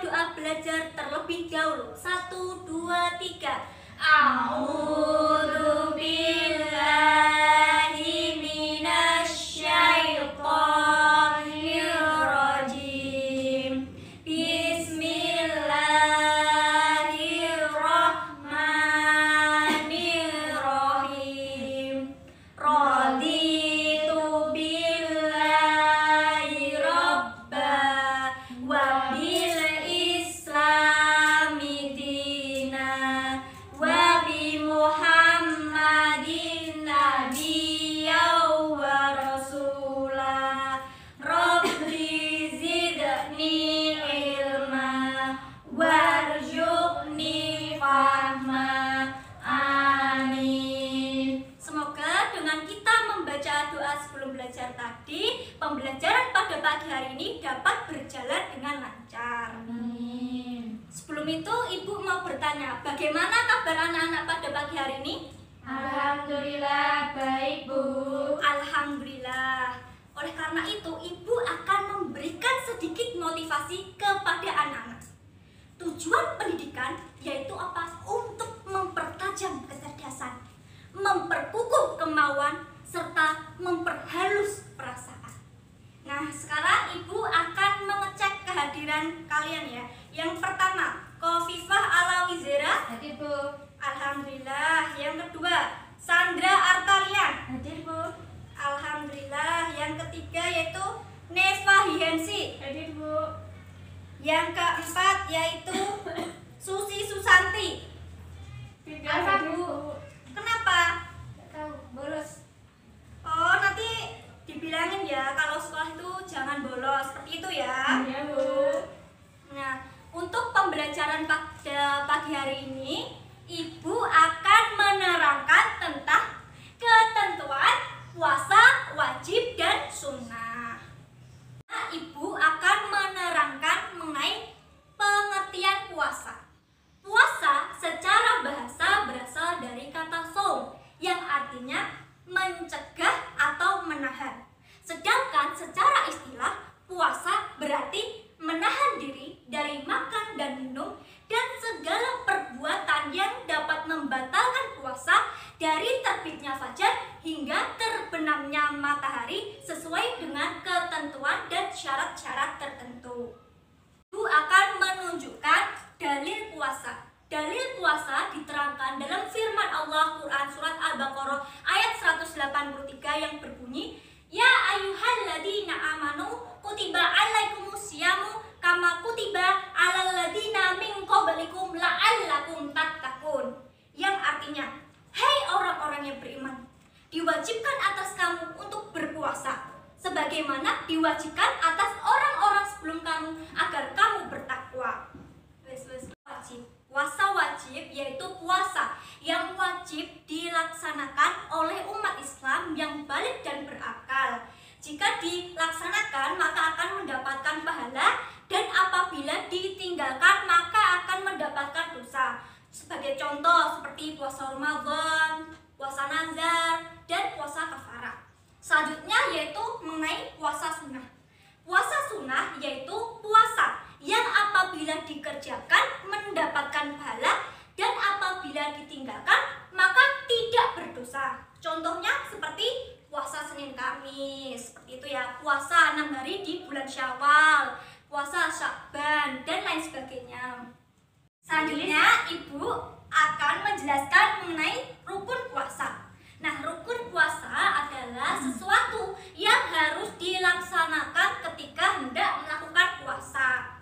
doa belajar terlebih dahulu. 1, 2, 3. A'udzubillahi minasyaitonirrajim. Bismillahirrahmanirrahim. Raditu billahi rabba wa bil islami dina wa bi muhammadin nabiyya wa rasula. Rabbi zidni ilma warzuqni fahma. Amin. Semoga dengan kita membaca doa sebelum belajar tadi, pembelajaran pada pagi hari ini dapat berjalan dengan lancar. Amin. Sebelum itu, Ibu mau bertanya, bagaimana kabar anak-anak pada pagi hari ini? Alhamdulillah baik, Bu. Alhamdulillah. Oleh karena itu, Ibu akan memberikan sedikit motivasi kepada anak-anak. Tujuan pendidikan yaitu apa? Untuk mempertajam kecerdasan, memperkukuh kemauan, serta memperhalus perasaan. Nah, sekarang Ibu akan mengecek kehadiran kalian ya. Yang pertama, Khofifah Alawizera. Hadir, Bu. Alhamdulillah. Yang kedua, Sandra Artalian. Hadir, Bu. Alhamdulillah. Yang ketiga yaitu Neva Hihensi. Hadir, Bu. Yang keempat yaitu Susi Susanti. Alfa, Bu. Kenapa? Nggak tahu, bolos. Oh, nanti dibilangin ya kalau sekolah itu jangan bolos, seperti itu ya. Iya, Bu. Nah, untuk pembelajaran pada pagi hari ini, Ibu akan menerangkan tentang ketentuan puasa wajib dan sunnah. Nah, Ibu akan menerangkan mengenai pengertian puasa. Puasa secara bahasa berasal dari kata shaum yang artinya mencegah atau menahan. Sedangkan secara istilah puasa berarti menahan diri dari makan dan minum dan segala perbuatan yang dapat membatalkan puasa dari terbitnya fajar hingga terbenamnya matahari sesuai dengan ketentuan dan syarat-syarat tertentu. Ibu akan menunjukkan dalil puasa. Dalil puasa diterangkan dalam firman Allah Quran surat Al-Baqarah ayat 183 yang berbunyi, Ya ayyuhalladzina amanu kutiba alaikumusyamu kama kutiba alal ladzina min qablikum la'allakum tattaqun. Yang artinya, hai orang-orang yang beriman, diwajibkan atas kamu untuk berpuasa sebagaimana diwajibkan atas orang-orang sebelum kamu agar kamu bertakwa. Wajib. Puasa wajib yaitu puasa yang wajib dilaksanakan oleh umat Islam yang balik dan berakal. Jika dilaksanakan maka akan mendapatkan pahala, dan apabila ditinggalkan maka akan mendapatkan dosa. Sebagai contoh seperti puasa Ramadan, puasa nazar, dan puasa kafarah. Selanjutnya yaitu mengenai puasa sunnah. Puasa sunnah yaitu puasa yang apabila dikerjakan mendapatkan pahala, dan apabila ditinggalkan maka tidak berdosa. Contohnya seperti puasa Senin Kamis, seperti itu ya, puasa 6 hari di bulan Syawal, puasa Syakban, dan lain sebagainya. Selanjutnya Ibu akan menjelaskan mengenai rukun puasa. Nah, rukun puasa adalah sesuatu yang harus dilaksanakan ketika hendak melakukan puasa.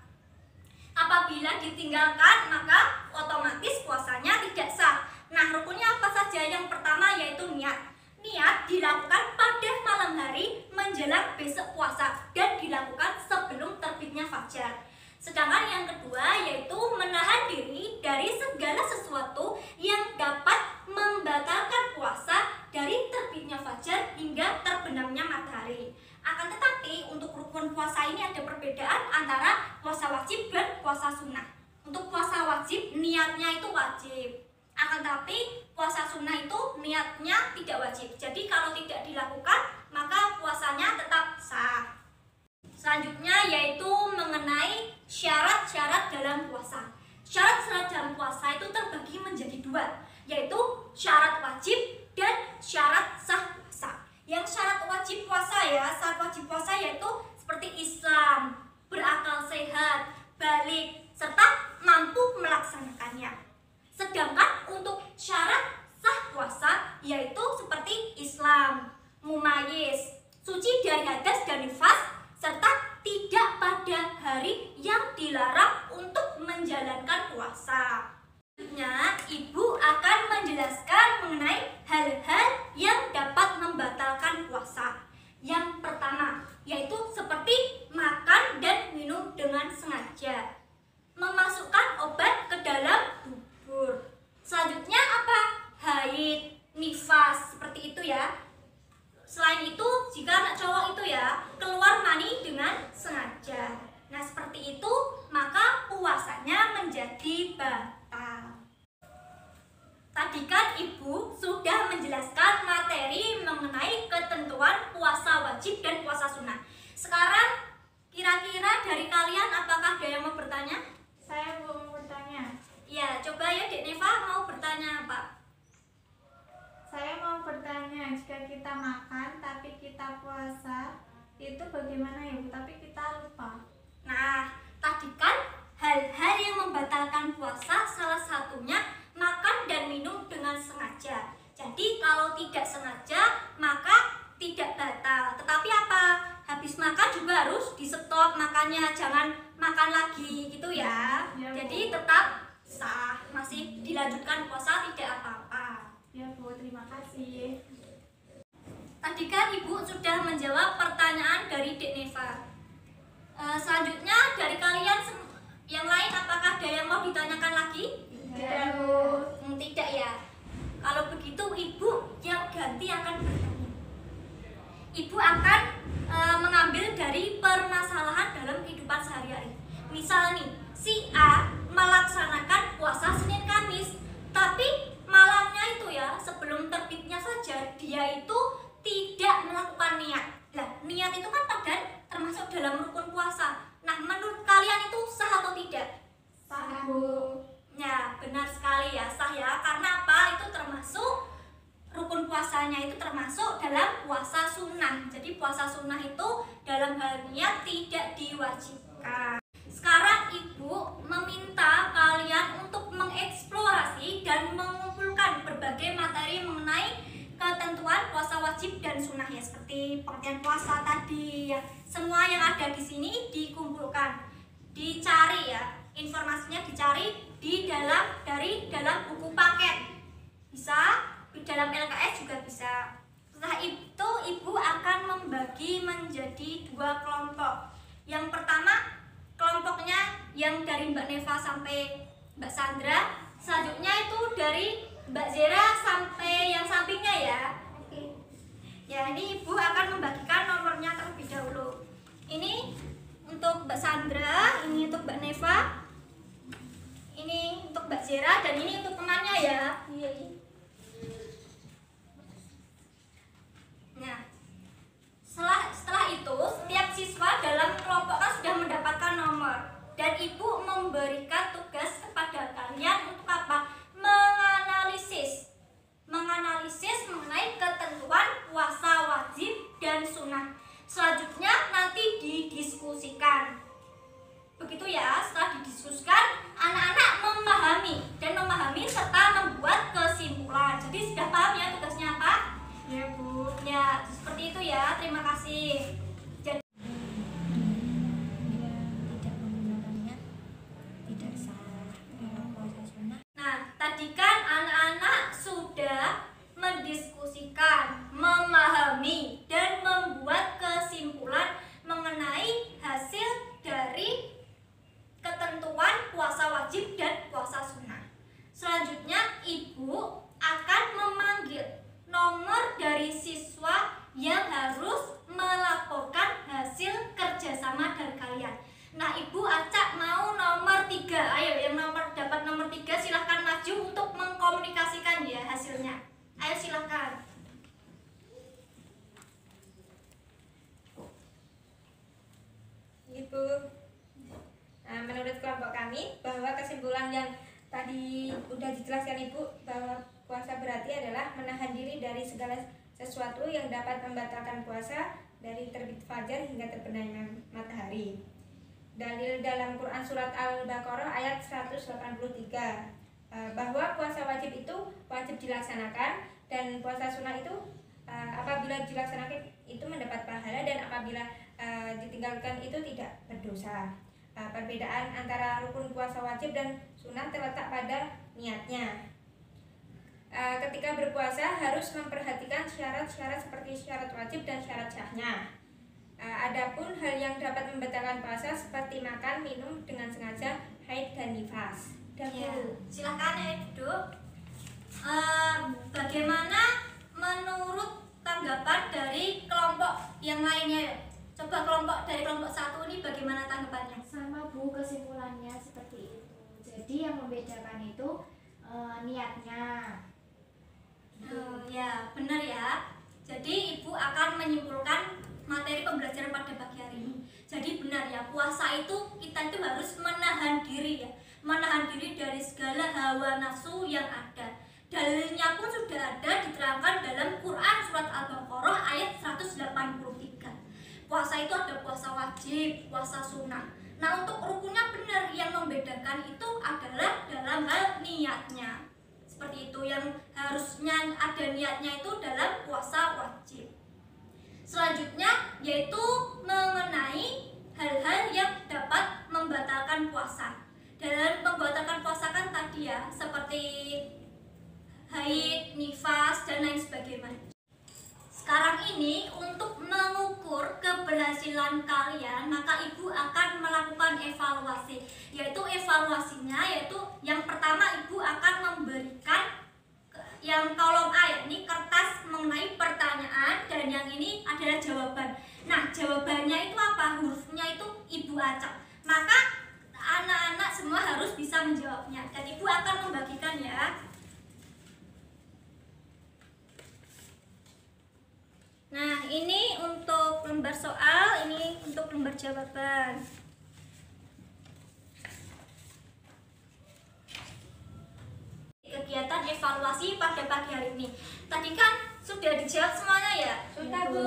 Apabila ditinggalkan maka otomatis puasanya tidak sah. Nah, rukunnya apa saja? Yang pertama yaitu niat. Niat dilakukan pada malam hari menjelang besok puasa dan dilakukan sebelum terbitnya fajar. Sedangkan yang kedua yaitu menahan diri dari segala sesuatu yang dapat membatalkan puasa dari terbitnya fajar hingga terbenamnya matahari. Akan tetapi untuk rukun puasa ini ada perbedaan antara puasa wajib dan puasa sunnah. Untuk puasa wajib niatnya itu wajib, akan tetapi puasa sunnah itu niatnya tidak wajib. Jadi kalau tidak dilakukan maka puasanya tetap sah. Selanjutnya yaitu mengenai syarat-syarat ya, syarat wajib puasa yaitu seperti Islam, berakal sehat, balik, serta mampu melaksanakannya. Sedangkan untuk syarat sah puasa yaitu seperti Islam, mumayyiz, suci dari hadas dan nifas, serta tidak pada hari yang dilarang untuk menjalankan puasa. Selanjutnya, Ibu akan menjelaskan mengenai hal-hal yang dapat membatalkan puasa. Yang pertama, yaitu seperti makan dan minum dengan sengaja, memasukkan obat ke dalam tubuh. Selanjutnya apa? Haid, nifas, seperti itu ya. Selain itu, jika anak cowok itu ya keluar mani dengan sengaja. Nah, seperti itu maka puasanya menjadi batal. Tadi kan Ibu sudah menjelaskan materi mengenai ketentuan puasa wajib dan puasa sunnah. Sekarang kira-kira dari kalian apakah ada yang mau bertanya? Saya mau bertanya. Ya, coba ya Dek Neva mau bertanya apa? Saya mau bertanya, jika kita makan tapi kita puasa, itu bagaimana ya Bu? Tapi kita lupa. Nah, tadi kan hal-hal yang membatalkan puasa salah satunya makan dan minum dengan sengaja. Jadi kalau tidak sengaja maka tidak batal. Tetapi apa? Habis makan juga harus di stop makannya, jangan makan lagi gitu ya. Ya, Jadi Bu. tetap sah, masih dilanjutkan puasa, tidak apa-apa. Ya Bu, terima kasih. Tadi kan Ibu sudah menjawab pertanyaan dari Dek Neva. Selanjutnya dari kalian yang lain apakah ada yang mau ditanyakan lagi? Ya Bu. Tidak ya. Kalau begitu Ibu yang ganti akan bertanya. Ibu akan mengambil dari permasalahan dalam kehidupan sehari-hari. Misal nih, si A melaksanakan puasa Senin Kamis, tapi malamnya itu ya sebelum terbitnya saja dia itu tidak melakukan niat. Nah, niat itu kan termasuk dalam rukun puasa. Nah, menurut kalian itu sah atau tidak? Sah Bu. Ya, benar sekali ya, sah ya. Karena apa? Itu termasuk rukun puasanya itu termasuk dalam puasa sunnah. Jadi puasa sunnah itu dalam hal niat tidak diwajibkan. Sekarang Ibu meminta kalian untuk mengeksplorasi dan mengumpulkan berbagai materi mengenai ketentuan puasa wajib dan sunnah ya, seperti pengertian puasa tadi ya. Semua yang ada di sini dikumpulkan, dicari ya, informasinya dicari dari dalam buku paket, bisa di dalam LKS juga bisa. Setelah itu Ibu akan membagi menjadi 2 kelompok. Yang pertama kelompoknya yang dari Mbak Neva sampai Mbak Sandra, selanjutnya itu dari Mbak Zera sampai yang sampingnya ya. Oke. Ya, ini Ibu akan membagikan nomornya terlebih dahulu. Ini untuk Mbak Sandra, ini untuk Mbak Neva, ini untuk Mbak Zera, dan ini untuk temannya ya. Iya. Nah, setelah itu setiap siswa dalam kelompok kan sudah mendapatkan nomor, dan Ibu memberikan tugas kepada kalian untuk apa? Menganalisis mengenai ketentuan puasa wajib dan sunnah. Selanjutnya nanti didiskusikan. Begitu ya, setelah didiskusikan anak-anak memahami serta membuat kesimpulan. Jadi sudah paham ya tugasnya apa? Ya Bu. Ya, seperti itu ya. Terima kasih. Jadi tidak menggunakannya tidak sah puasa sunnah. nah, tadi kan anak-anak sudah mendiskusikan, memahami, dan membuat kesimpulan mengenai hasil dari ketentuan puasa wajib dan puasa sunnah. Selanjutnya Ibu akan memanggil nomor dari siswa yang harus melaporkan hasil kerjasama dari kalian. Nah, Ibu acak mau nomor 3. Ayo, yang dapat nomor 3 silahkan maju untuk mengkomunikasikan ya hasilnya. Ayo silahkan. Ibu, menurut kelompok kami bahwa kesimpulan yang tadi udah dijelaskan Ibu bahwa puasa berarti adalah menahan diri dari segala sesuatu yang dapat membatalkan puasa dari terbit fajar hingga terbenamnya matahari. Dalil dalam Quran surat Al-Baqarah ayat 183 bahwa puasa wajib itu wajib dilaksanakan dan puasa sunnah itu apabila dilaksanakan itu mendapat pahala dan apabila ditinggalkan itu tidak berdosa. Perbedaan antara rukun puasa wajib dan sunnah terletak pada niatnya. Ketika berpuasa harus memperhatikan syarat-syarat seperti syarat wajib dan syarat sahnya. Adapun hal yang dapat membatalkan puasa seperti makan, minum dengan sengaja, haid dan nifas. Ya, silakan ya duduk. Bagaimana menurut tanggapan dari kelompok yang lainnya? Coba dari kelompok 1 ini bagaimana tanggapannya? Sama Bu, kesimpulannya seperti itu. Jadi yang membedakan itu niatnya. Ya benar ya. Jadi ibu akan menyimpulkan materi pembelajaran pada pagi hari ini. Jadi benar ya, puasa itu kita itu harus menahan diri ya, menahan diri dari segala hawa nafsu yang ada. Dalilnya pun sudah ada diterangkan dalam Quran surat Al-Baqarah ayat 183. Puasa itu ada puasa wajib, puasa sunnah. Nah untuk rukunnya benar, yang membedakan itu adalah dalam hal niatnya. Seperti itu, yang harusnya ada niatnya itu dalam puasa wajib. Selanjutnya yaitu mengenai hal-hal yang dapat membatalkan puasa. Dalam membatalkan puasa kan tadi ya, seperti haid, nifas, dan lain sebagainya. Sekarang ini untuk mengukur keberhasilan kalian, maka ibu akan melakukan evaluasi. Yaitu evaluasinya, yaitu yang pertama ibu akan memberikan yang kolom A ya, ini kertas mengenai pertanyaan, dan yang ini adalah jawaban. Nah jawabannya itu apa? Hurufnya itu ibu acak. Maka anak-anak semua harus bisa menjawabnya, dan ibu akan membagikan ya. Nah ini untuk lembar soal, ini untuk lembar jawaban. Kegiatan evaluasi pada pagi hari ini. Tadi kan sudah dijawab semuanya ya? Sudah Bu.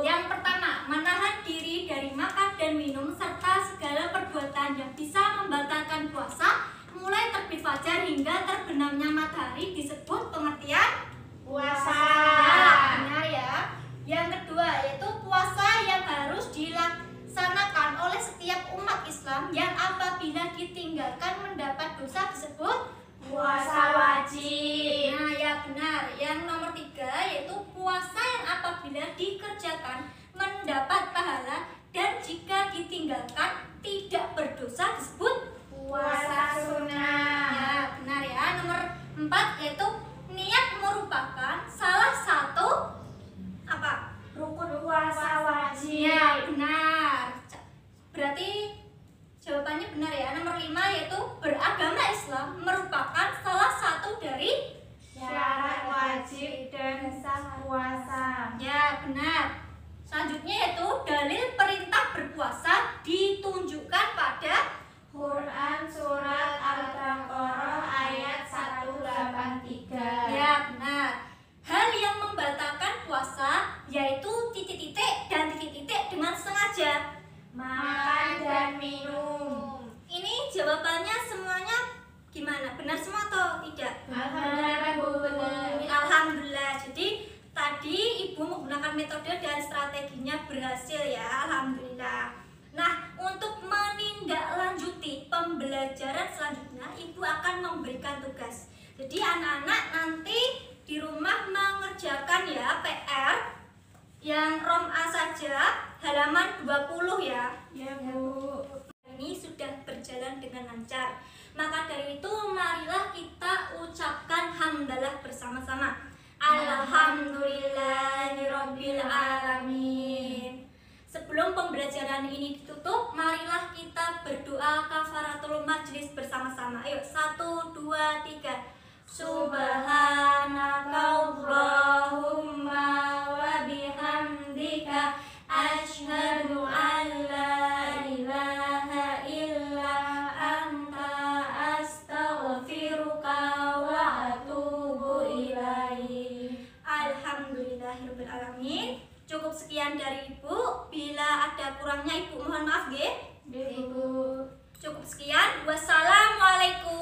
Yang pertama, menahan diri dari makan dan minum serta segala perbuatan yang bisa membatalkan puasa mulai terbit fajar hingga terbenamnya matahari disebut pengertian Puasa. Ya, benar ya. Yang kedua yaitu puasa yang harus dilaksanakan oleh setiap umat Islam yang apabila ditinggalkan mendapat dosa disebut Puasa wajib. Nah ya benar. Yang nomor 3 yaitu puasa yang apabila dikerjakan mendapat pahala dan jika ditinggalkan tidak berdosa disebut Puasa sunnah. Ya benar ya. Nomor 4 yaitu niat merupakan salah satu apa? Rukun puasa wajib. Ya benar. Berarti jawabannya benar ya. Nomor 5 yaitu beragama Islam merupakan salah satu dari Syarat wajib dan sah puasa. Ya benar. Selanjutnya yaitu dalil perintah berpuasa ditunjukkan pada Quran surat Al-Baqarah ayat 183. Ya benar. Hal yang membatalkan puasa yaitu titik-titik dan titik-titik dengan sengaja. Makan dan minum. Ini jawabannya semuanya gimana? Benar semua atau tidak? Alhamdulillah Bu, benar. Alhamdulillah. Jadi tadi ibu menggunakan metode dan strateginya berhasil ya. Alhamdulillah. Nah untuk menindaklanjuti pembelajaran selanjutnya ibu akan memberikan tugas. Jadi anak-anak nanti di rumah mengerjakan ya PR yang rom A saja halaman 20 ya. Ya Bu. Ini sudah berjalan dengan lancar. Maka dari itu marilah kita ucapkan hamdalah bersama-sama. Alhamdulillahirabbil alamin. Sebelum pembelajaran ini ditutup, marilah kita berdoa kafaratul majlis bersama-sama. Ayo 1 2 3. Subhanakallahumma wa bihamdika asyhadu an la ilaha illa anta astaghfiruka wa atubu ilaik. Alhamdulillah Alhamdulillahirobbilalamin. Cukup sekian dari Ibu. Bila ada kurangnya Ibu mohon maaf nggih. Ibu. Cukup sekian. Wassalamualaikum